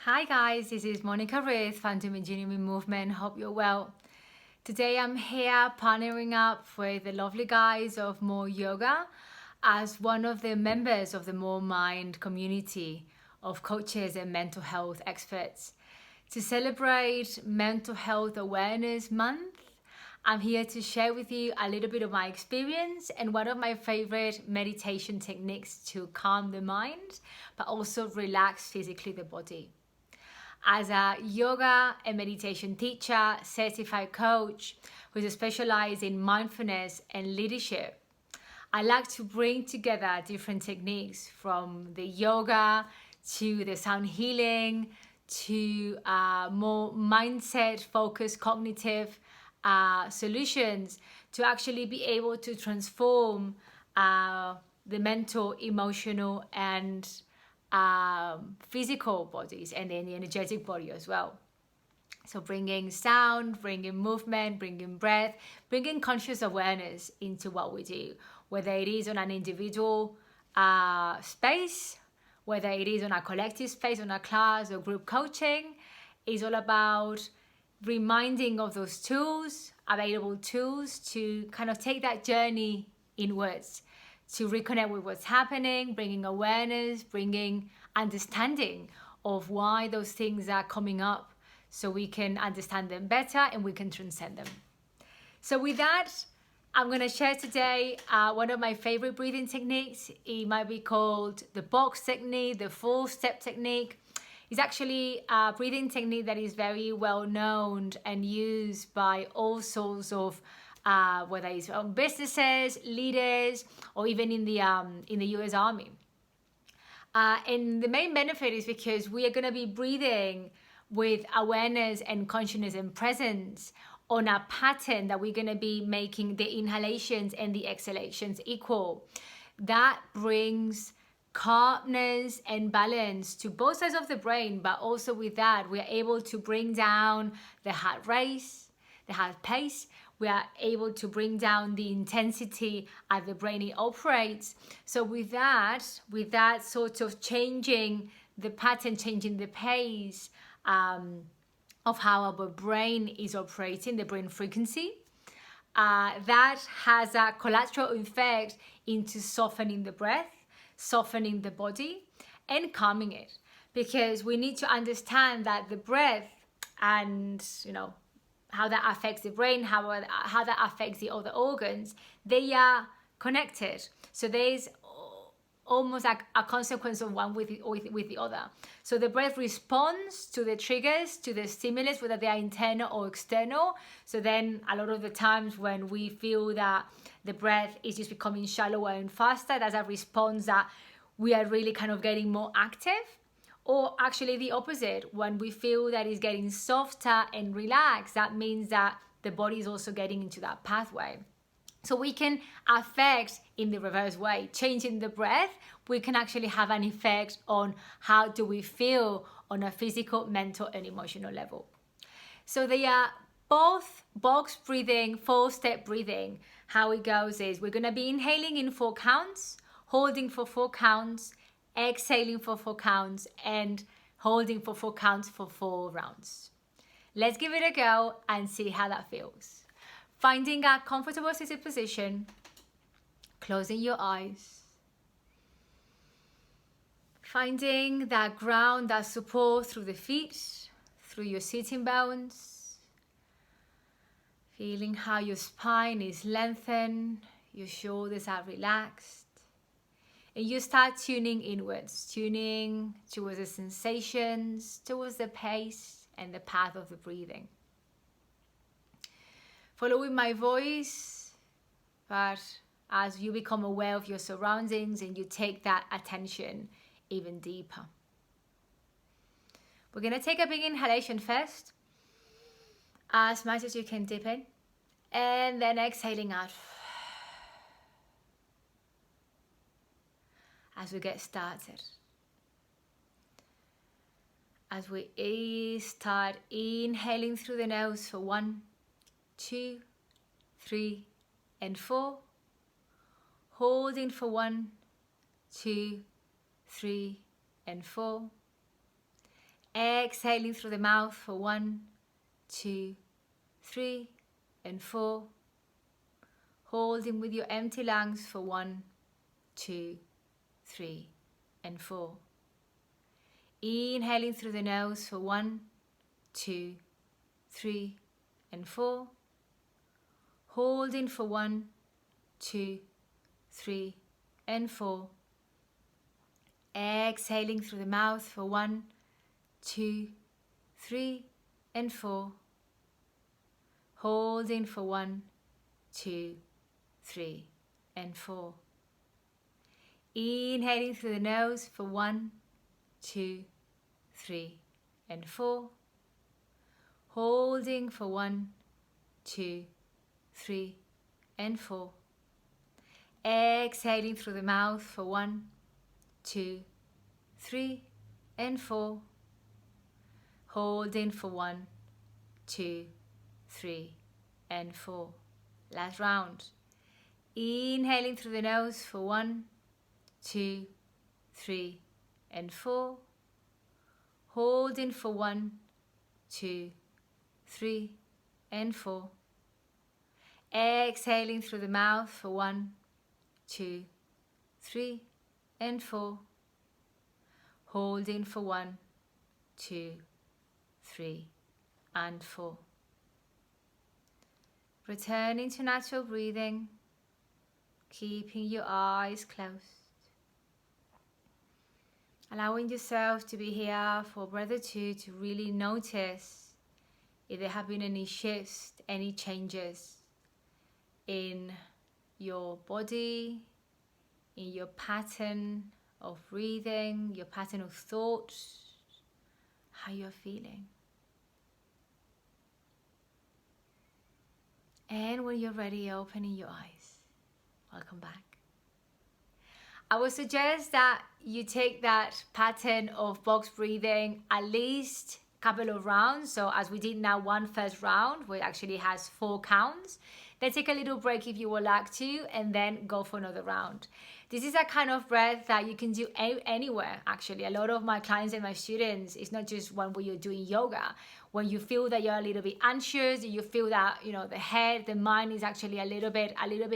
Hi guys, this is Monica Ruiz, founder of Engineering Movement. Hope you're well. Today I'm here partnering up with the lovely guys of More Yoga as one of the members of the MoreMind community of coaches and mental health experts. To celebrate Mental Health Awareness Month, I'm here to share with you a little bit of my experience and one of my favorite meditation techniques to calm the mind, but also relax physically the body. As a yoga and meditation teacher, certified coach who specializes in mindfulness and leadership, I like to bring together different techniques from the yoga to the sound healing to more mindset focused cognitive solutions to actually be able to transform the mental, emotional and physical bodies and then the energetic body as well. So bringing sound, bringing movement, bringing breath, bringing conscious awareness into what we do, whether it is on an individual space, whether it is on a collective space, on a class or group coaching, is all about reminding of those tools, available tools to kind of take that journey inwards, to reconnect with what's happening, bringing awareness, bringing understanding of why those things are coming up so we can understand them better and we can transcend them. So with that, I'm going to share today one of my favorite breathing techniques. It might be called the box technique, the 4-step technique. It's actually a breathing technique that is very well known and used by all sorts of whether it's businesses, leaders, or even in the US Army. And the main benefit is because we are going to be breathing with awareness and consciousness and presence on a pattern that we're going to be making the inhalations and the exhalations equal. That brings calmness and balance to both sides of the brain, but also with that, we're able to bring down the heart race, the heart pace. We are able to bring down the intensity at the brain it operates. So with that sort of changing the pattern, changing the pace of how our brain is operating, the brain frequency, that has a collateral effect into softening the breath, softening the body, and calming it. Because we need to understand that the breath and, how that affects the brain, how that affects the other organs, they are connected. So there's almost like a consequence of one with the other. So the breath responds to the triggers, to the stimulus, whether they are internal or external. So then a lot of the times when we feel that the breath is just becoming shallower and faster, that's a response that we are really kind of getting more active. Or actually the opposite, when we feel that it's getting softer and relaxed, that means that the body is also getting into that pathway. So we can affect in the reverse way, changing the breath, we can actually have an effect on how do we feel on a physical, mental and emotional level. So they are both box breathing, 4-step breathing. How it goes is we're gonna be inhaling in 4 counts, holding for 4 counts, exhaling for 4 counts and holding for 4 counts for 4 rounds. Let's give it a go and see how that feels. Finding a comfortable seated position, closing your eyes, finding that ground, that support through the feet, through your sitting bones, feeling how your spine is lengthened, your shoulders are relaxed. And you start tuning inwards, tuning towards the sensations, towards the pace and the path of the breathing. Following my voice, but as you become aware of your surroundings and you take that attention even deeper. We're going to take a big inhalation first, as much as you can dip in, and then exhaling out. As we get started, as we start inhaling through the nose for 1, 2, 3, and 4, holding for 1, 2, 3, and 4, Exhaling through the mouth for 1, 2, 3, and 4. Holding with your empty lungs for 1, 2, 3, and 4. Inhaling through the nose for 1, 2, 3, and 4. Holding for 1, 2, 3, and 4. Exhaling through the mouth for 1, 2, 3, and 4. Holding for 1, 2, 3, and 4. Inhaling through the nose for 1, 2, 3, and 4. Holding for 1, 2, 3, and 4. Exhaling through the mouth for 1, 2, 3, and 4. Holding for 1, 2, 3, and 4. Last round. Inhaling through the nose for 1, 2, 3, and 4. Holding for 1, 2, 3, and 4. Exhaling through the mouth for 1, 2, 3, and 4. Holding for 1, 2, 3, and 4. Returning to natural breathing, keeping your eyes closed. Allowing yourself to be here for a breath or two to really notice if there have been any shifts, any changes in your body, in your pattern of breathing, your pattern of thoughts, how you're feeling. And when you're ready, opening your eyes. Welcome back. I would suggest that you take that pattern of box breathing at least a couple of rounds. So as we did now, one first round, where it actually has 4 counts. Then take a little break if you would like to, and then go for another round. This is a kind of breath that you can do anywhere, actually. A lot of my clients and my students, it's not just when you're doing yoga. When you feel that you're a little bit anxious, you feel that, you know, the head, the mind is actually a little bit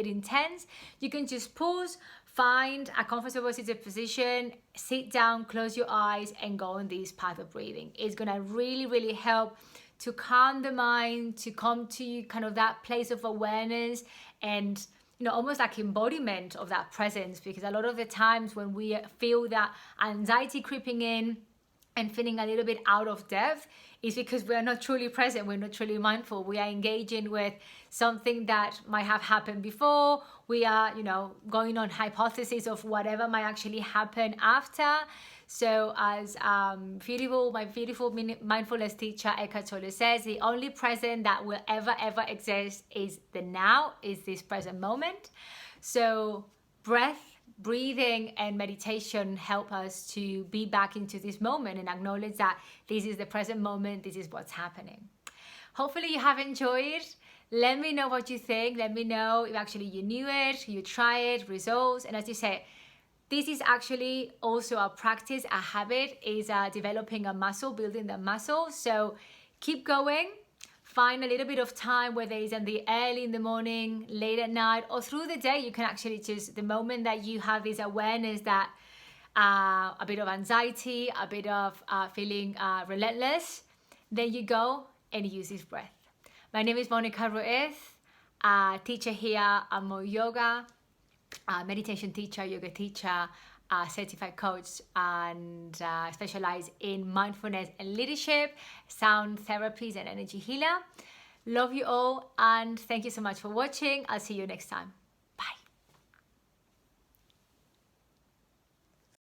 intense, you can just pause, find a comfortable seated position, sit down, close your eyes, and go on this path of breathing. It's gonna really, really help to calm the mind, to come to kind of that place of awareness and, you know, almost like embodiment of that presence. Because a lot of the times when we feel that anxiety creeping in and feeling a little bit out of depth, is because we are not truly present, we're not truly mindful. We are engaging with something that might have happened before. We are, you know, going on hypothesis of whatever might actually happen after. So as my beautiful mindfulness teacher Eckhart Tolle says, the only present that will ever exist is the now, is this present moment. So breath, breathing, and meditation help us to be back into this moment and acknowledge that this is the present moment, this is what's happening. Hopefully you have enjoyed. Let me know what you think. Let me know if actually you knew it, you try it, results. And as you say, this is actually also a practice, a habit, is developing a muscle, building the muscle. So keep going. Find a little bit of time, whether it's early in the morning, late at night, or through the day. You can actually just, the moment that you have this awareness that a bit of anxiety, a bit of feeling relentless, then you go and use this breath. My name is Monica Ruiz, teacher here at More Yoga, meditation teacher, yoga teacher, certified coach, and specialize in mindfulness and leadership, sound therapies, and energy healer. Love you all, and thank you so much for watching. I'll see you next time.